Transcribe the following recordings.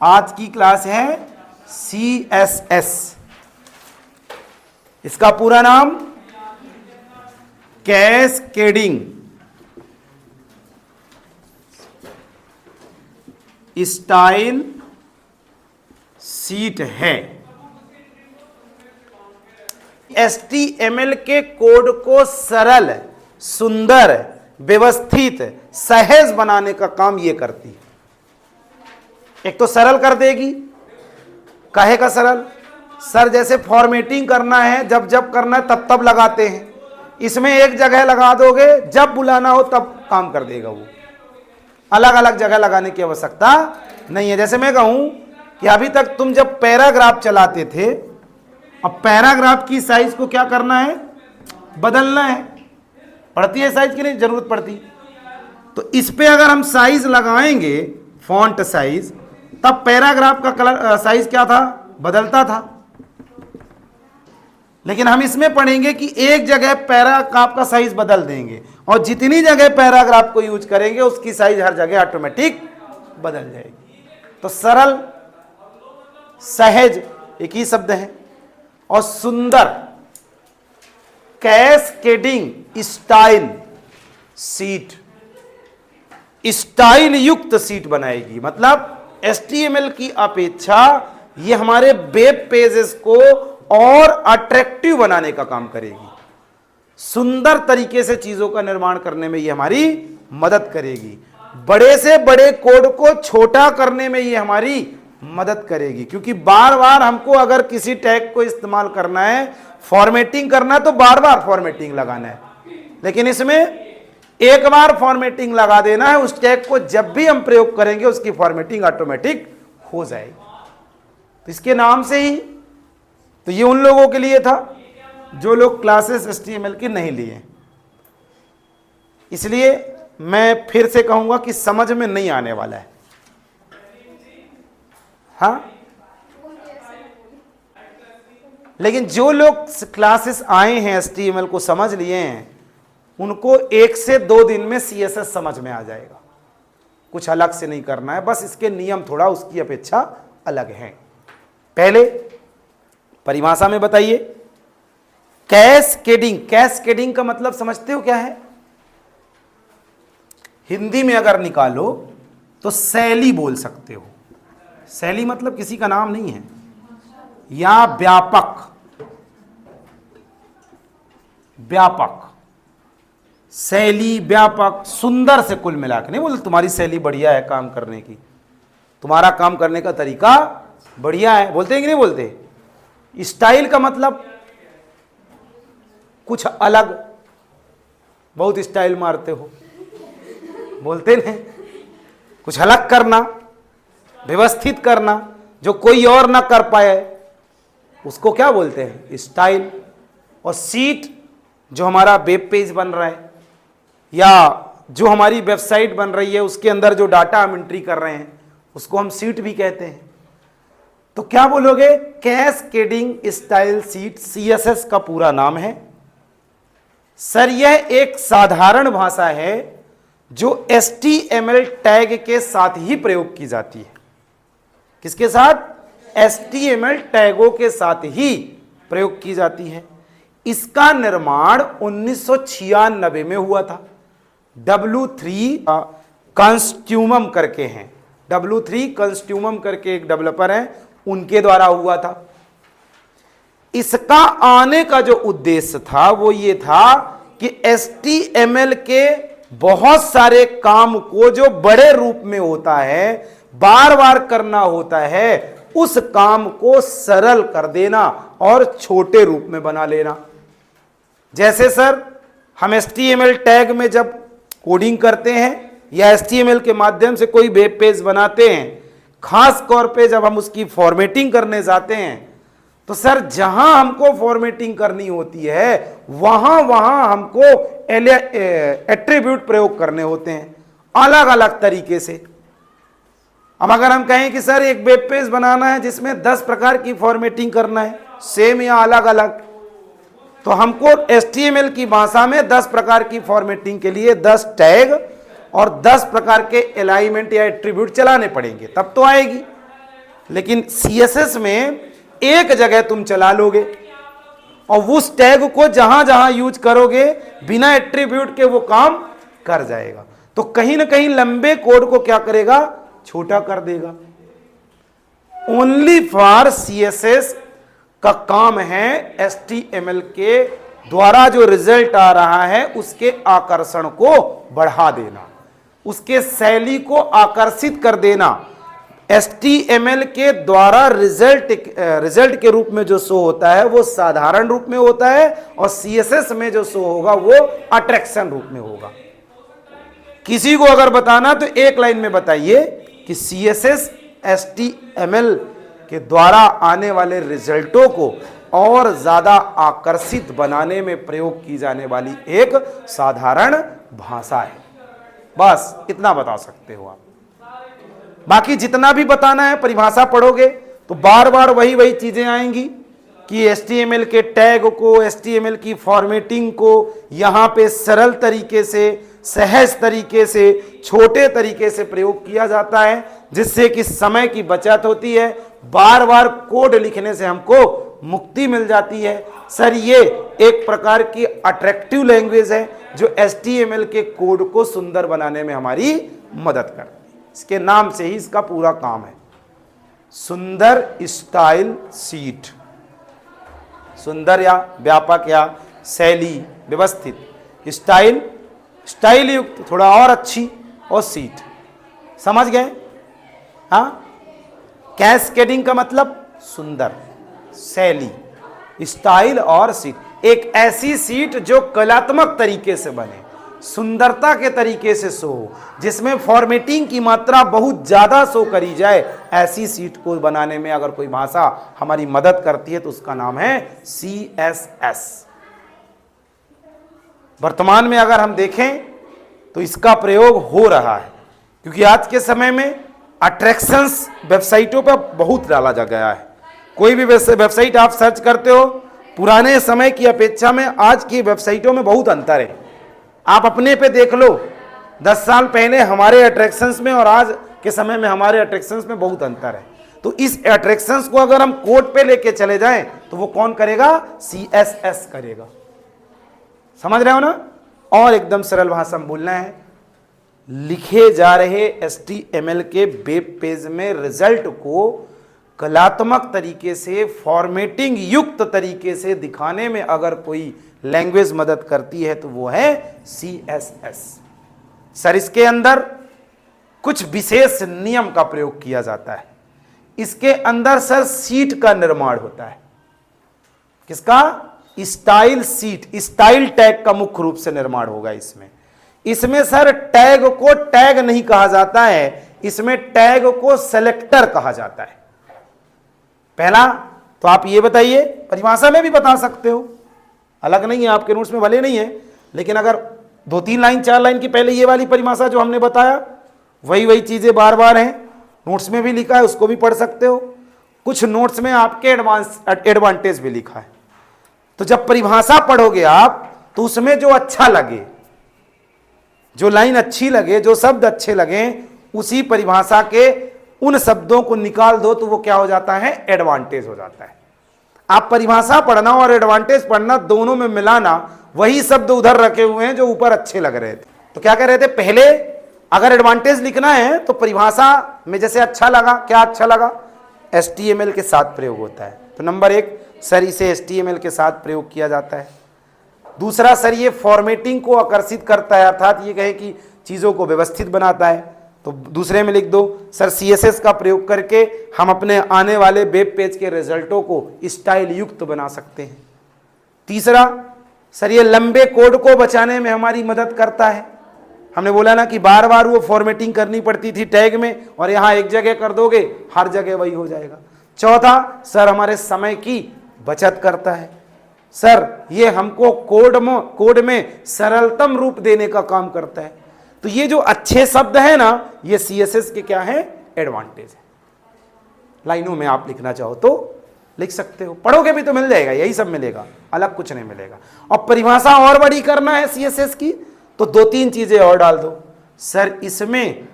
आज की क्लास है CSS। इसका पूरा नाम कैस्केडिंग स्टाइल शीट है। HTML के कोड को सरल, सुंदर, व्यवस्थित, सहज बनाने का काम ये करती है। एक तो सरल कर देगी। काहे का सरल? सर जैसे फॉर्मेटिंग करना है, जब जब करना है तब तब लगाते हैं। इसमें एक जगह लगा दोगे, जब बुलाना हो तब काम कर देगा वो। अलग अलग जगह लगाने की आवश्यकता नहीं है। जैसे मैं कहूं कि अभी तक तुम जब पैराग्राफ चलाते थे, अब पैराग्राफ की साइज को क्या करना है? बदलना है। पड़ती है साइज की? नहीं जरूरत पड़ती। तो इस पे अगर हम साइज लगाएंगे, फॉन्ट साइज, तब पैराग्राफ का कलर साइज क्या था? बदलता था। लेकिन हम इसमें पढ़ेंगे कि एक जगह पैराग्राफ का साइज बदल देंगे और जितनी जगह पैराग्राफ को यूज करेंगे उसकी साइज हर जगह ऑटोमेटिक बदल जाएगी। तो सरल, सहज एक ही शब्द है, और सुंदर कैस्केडिंग स्टाइल शीट, स्टाइल युक्त शीट बनाएगी। मतलब HTML की अपेक्षा ये हमारे वेब पेजेस को और अट्रैक्टिव बनाने का काम करेगी। सुंदर तरीके से चीजों का निर्माण करने में ये हमारी मदद करेगी। बड़े से बड़े कोड को छोटा करने में ये हमारी मदद करेगी, क्योंकि बार बार हमको अगर किसी टैग को इस्तेमाल करना है, फॉर्मेटिंग करना है, तो बार बार फॉर्मेटिंग लगाना है। लेकिन इसमें एक बार फॉर्मेटिंग लगा देना है, उस टैग को जब भी हम प्रयोग करेंगे उसकी फॉर्मेटिंग ऑटोमेटिक हो जाएगी। तो इसके नाम से ही, तो ये उन लोगों के लिए था जो लोग क्लासेस HTML की नहीं लिए। इसलिए मैं फिर से कहूंगा कि समझ में नहीं आने वाला है। हाँ, लेकिन जो लोग क्लासेस आए हैं, HTML को समझ लिए हैं, उनको 1 से 2 दिन में CSS समझ में आ जाएगा। कुछ अलग से नहीं करना है, बस इसके नियम थोड़ा उसकी अपेक्षा अलग हैं। पहले परिभाषा में बताइए, कैस्केडिंग। कैस्केडिंग का मतलब समझते हो क्या है? हिंदी में अगर निकालो तो शैली बोल सकते हो। शैली मतलब किसी का नाम नहीं है, या व्यापक। व्यापक शैली, व्यापक, सुंदर से कुल मिला के नहीं बोलते तुम्हारी शैली बढ़िया है काम करने की, तुम्हारा काम करने का तरीका बढ़िया है, बोलते हैं कि नहीं बोलते? स्टाइल का मतलब कुछ अलग, बहुत स्टाइल मारते हो, बोलते नहीं? कुछ अलग करना, व्यवस्थित करना, जो कोई और ना कर पाए, उसको क्या बोलते हैं? स्टाइल। और शीट, जो हमारा वेब पेज बन रहा है या जो हमारी वेबसाइट बन रही है, उसके अंदर जो डाटा हम एंट्री कर रहे हैं, उसको हम शीट भी कहते हैं। तो क्या बोलोगे? कैस्केडिंग स्टाइल शीट CSS का पूरा नाम है। सर यह एक साधारण भाषा है जो HTML टैग के साथ ही प्रयोग की जाती है। किसके साथ? HTML टैगों के साथ ही प्रयोग की जाती है। इसका निर्माण 1996 में हुआ था। W3 कंस्ट्यूमम करके हैं, W3 कंस्ट्यूमम करके एक डेवलपर हैं, उनके द्वारा हुआ था। इसका आने का जो उद्देश्य था वो ये था कि HTML के बहुत सारे काम को जो बड़े रूप में होता है, बार बार करना होता है, उस काम को सरल कर देना और छोटे रूप में बना लेना। जैसे सर हम HTML टैग में जब कोडिंग करते हैं या HTML के माध्यम से कोई वेब पेज बनाते हैं, खास तौर पे जब हम उसकी फॉर्मेटिंग करने जाते हैं, तो सर जहां हमको फॉर्मेटिंग करनी होती है वहां वहां हमको एट्रीब्यूट प्रयोग करने होते हैं अलग अलग तरीके से। अब अगर हम कहें कि सर एक वेब पेज बनाना है जिसमें 10 प्रकार की फॉर्मेटिंग करना है, सेम या अलग अलग, तो हमको HTML की भाषा में 10 प्रकार की फॉर्मेटिंग के लिए 10 टैग और 10 प्रकार के अलाइनमेंट या एट्रीब्यूट चलाने पड़ेंगे, तब तो आएगी। लेकिन CSS में एक जगह तुम चला लोगे और उस टैग को जहां जहां यूज करोगे बिना एट्रीब्यूट के वो काम कर जाएगा। तो कहीं ना कहीं लंबे कोड को क्या करेगा, छोटा कर देगा। ओनली फॉर CSS का काम है HTML के द्वारा जो रिजल्ट आ रहा है उसके आकर्षण को बढ़ा देना, उसके शैली को आकर्षित कर देना। HTML के द्वारा रिजल्ट के रूप में जो शो होता है वो साधारण रूप में होता है और CSS में जो शो होगा वो अट्रैक्शन रूप में होगा। किसी को अगर बताना तो एक लाइन में बताइए कि CSS HTML के द्वारा आने वाले रिजल्टों को और ज्यादा आकर्षित बनाने में प्रयोग की जाने वाली एक साधारण भाषा है। बस इतना बता सकते हो आप। बाकी जितना भी बताना है, परिभाषा पढ़ोगे तो बार बार वही चीजें आएंगी कि HTML के टैग को, HTMल की फॉर्मेटिंग को यहां पे सरल तरीके से, सहज तरीके से, छोटे तरीके से प्रयोग किया जाता है, जिससे कि समय की बचत होती है। बार बार कोड लिखने से हमको मुक्ति मिल जाती है। सर ये एक प्रकार की अट्रैक्टिव लैंग्वेज है जो HTML के कोड को सुंदर बनाने में हमारी मदद करती है। इसके नाम से ही इसका पूरा काम है, सुंदर स्टाइल शीट। सुंदर या व्यापक या शैली व्यवस्थित, स्टाइल युक्त थोड़ा और अच्छी, और सीट। समझ गए? हाँ, कैस्केडिंग का मतलब सुंदर, शैली, स्टाइल और सीट। एक ऐसी सीट जो कलात्मक तरीके से बने, सुंदरता के तरीके से शो हो, जिसमें फॉर्मेटिंग की मात्रा बहुत ज्यादा शो करी जाए, ऐसी सीट को बनाने में अगर कोई भाषा हमारी मदद करती है तो उसका नाम है CSS। वर्तमान में अगर हम देखें तो इसका प्रयोग हो रहा है, क्योंकि आज के समय में अट्रैक्शंस वेबसाइटों पर बहुत डाला जा गया है। कोई भी वेबसाइट आप सर्च करते हो, पुराने समय की अपेक्षा में आज की वेबसाइटों में बहुत अंतर है। आप अपने पे देख लो, 10 साल पहले हमारे अट्रैक्शंस में और आज के समय में हमारे अट्रैक्शंस में बहुत अंतर है। तो इस अट्रैक्शंस को अगर हम कोड पे लेके चले जाएं तो वो कौन करेगा? CSS करेगा। समझ रहे हो ना? और एकदम सरल भाषा में बोलना है, लिखे जा रहे HTML के वेब पेज में रिजल्ट को कलात्मक तरीके से, फॉर्मेटिंग युक्त तरीके से दिखाने में अगर कोई लैंग्वेज मदद करती है तो वो है CSS। सर इसके अंदर कुछ विशेष नियम का प्रयोग किया जाता है। इसके अंदर सर सीट का निर्माण होता है। किसका? स्टाइल सीट, स्टाइल टैग का मुख्य रूप से निर्माण होगा इसमें सर टैग को टैग नहीं कहा जाता है, इसमें टैग को सेलेक्टर कहा जाता है। पहला तो आप ये बताइए, परिभाषा में भी बता सकते हो, अलग नहीं है, आपके नोट्स में भले नहीं है, लेकिन अगर 2-3 लाइन 4 लाइन की पहले ये वाली परिभाषा जो हमने बताया वही चीजें बार बार हैं, नोट्स में भी लिखा है, उसको भी पढ़ सकते हो। कुछ नोट्स में आपके एडवांटेज भी लिखा है। तो जब परिभाषा पढ़ोगे आप तो उसमें जो अच्छा लगे, जो लाइन अच्छी लगे, जो शब्द अच्छे लगे, उसी परिभाषा के उन शब्दों को निकाल दो तो वो क्या हो जाता है? एडवांटेज हो जाता है। आप परिभाषा पढ़ना और एडवांटेज पढ़ना दोनों में मिलाना, वही शब्द उधर रखे हुए हैं जो ऊपर अच्छे लग रहे थे। तो क्या कह रहे थे? पहले अगर एडवांटेज लिखना है तो परिभाषा में जैसे अच्छा लगा, क्या अच्छा लगा? HTML के साथ प्रयोग होता है। तो नंबर 1 सर इसे HTML के साथ प्रयोग किया जाता है। दूसरा सर ये फॉर्मेटिंग को आकर्षित करता है, अर्थात ये कहे कि चीज़ों को व्यवस्थित बनाता है। तो दूसरे में लिख दो सर CSS का प्रयोग करके हम अपने आने वाले वेब पेज के रिजल्टों को स्टाइल युक्त बना सकते हैं। तीसरा सर ये लंबे कोड को बचाने में हमारी मदद करता है। हमने बोला ना कि बार बार वो फॉर्मेटिंग करनी पड़ती थी टैग में, और यहाँ एक जगह कर दोगे हर जगह वही हो जाएगा। चौथा सर हमारे समय की बचत करता है। सर ये हमको कोड में सरलतम रूप देने का काम करता है। तो ये जो अच्छे शब्द है ना, ये CSS के क्या है? एडवांटेज है। लाइनों में आप लिखना चाहो तो लिख सकते हो, पढ़ोगे भी तो मिल जाएगा, यही सब मिलेगा, अलग कुछ नहीं मिलेगा। और परिभाषा और बड़ी करना है CSS की तो 2-3 चीजें और डाल दो। सर इसमें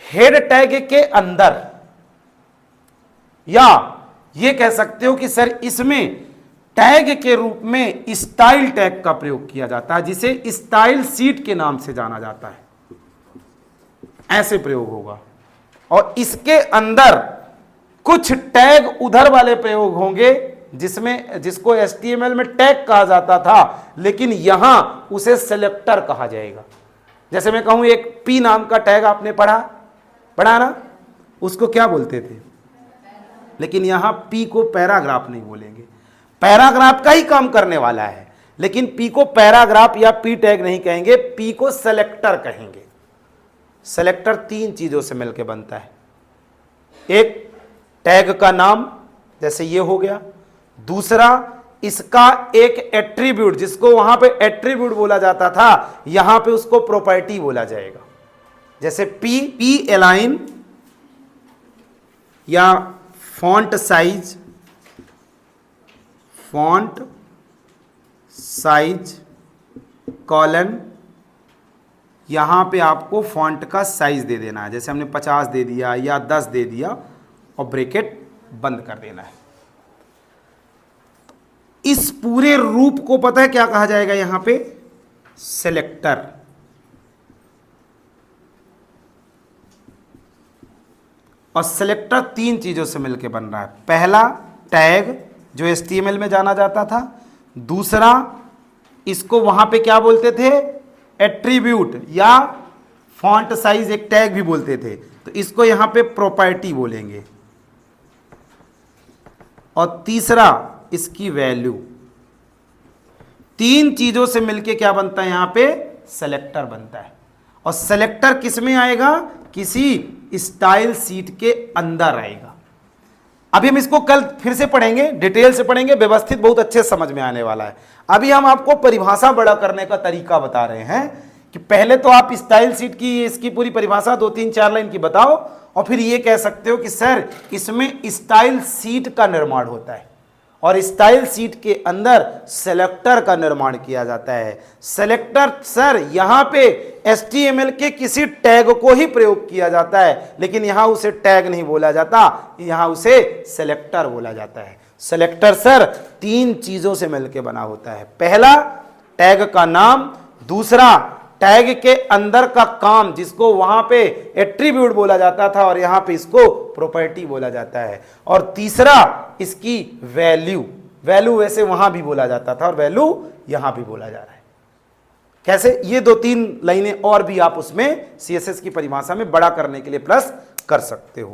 हेड टैग के अंदर या ये कह सकते हो कि सर इसमें टैग के रूप में स्टाइल टैग का प्रयोग किया जाता है, जिसे स्टाइल सीट के नाम से जाना जाता है। ऐसे प्रयोग होगा। और इसके अंदर कुछ टैग उधर वाले प्रयोग होंगे जिसको HTML में टैग कहा जाता था, लेकिन यहां उसे सेलेक्टर कहा जाएगा। जैसे मैं कहूं एक पी नाम का टैग आपने पढ़ा ना, उसको क्या बोलते थे, लेकिन यहां पी को पैराग्राफ नहीं बोलेंगे। पैराग्राफ का ही काम करने वाला है, लेकिन पी को पैराग्राफ या पी टैग नहीं कहेंगे, पी को सेलेक्टर कहेंगे। सेलेक्टर 3 चीजों से मिलकर बनता है। एक टैग का नाम, जैसे ये हो गया। दूसरा इसका एक एट्रीब्यूट, जिसको वहां पे एट्रीब्यूट बोला जाता था, यहां पे उसको प्रॉपर्टी बोला जाएगा। जैसे पी अलाइन या फॉन्ट साइज कॉलन, यहां पे आपको फॉन्ट का साइज दे देना है। जैसे हमने 50 दे दिया या 10 दे दिया और ब्रैकेट बंद कर देना है। इस पूरे रूप को पता है क्या कहा जाएगा यहां पे, सेलेक्टर। और सेलेक्टर 3 चीजों से मिलकर बन रहा है। पहला टैग जो HTML में जाना जाता था, दूसरा इसको वहां पे क्या बोलते थे, एट्रीब्यूट या फॉन्ट साइज एक टैग भी बोलते थे, तो इसको यहां पे प्रॉपर्टी बोलेंगे। और तीसरा इसकी वैल्यू। 3 चीजों से मिलके क्या बनता है यहां पे, सेलेक्टर बनता है। और सेलेक्टर किस में आएगा, किसी स्टाइल सीट के अंदर आएगा। अभी हम इसको कल फिर से पढ़ेंगे, डिटेल से पढ़ेंगे, व्यवस्थित बहुत अच्छे समझ में आने वाला है। अभी हम आपको परिभाषा बड़ा करने का तरीका बता रहे हैं कि पहले तो आप स्टाइल सीट की इसकी पूरी परिभाषा 2-3-4 लाइन की बताओ, और फिर ये कह सकते हो कि सर इसमें स्टाइल सीट का निर्माण होता है और स्टाइल सीट के अंदर सेलेक्टर का निर्माण किया जाता है। सेलेक्टर सर यहां पे HTML के किसी टैग को ही प्रयोग किया जाता है, लेकिन यहां उसे टैग नहीं बोला जाता, यहां उसे सेलेक्टर बोला जाता है। सेलेक्टर सर 3 चीजों से मिलकर बना होता है। पहला टैग का नाम, दूसरा टैग के अंदर का काम जिसको वहां पे एट्रीब्यूट बोला जाता था और यहां पे इसको प्रॉपर्टी बोला जाता है, और तीसरा इसकी वैल्यू। वैल्यू वैसे वहां भी बोला जाता था और वैल्यू यहां भी बोला जा रहा है। कैसे, ये 2-3 लाइनें और भी आप उसमें CSS की परिभाषा में बड़ा करने के लिए प्लस कर सकते हो।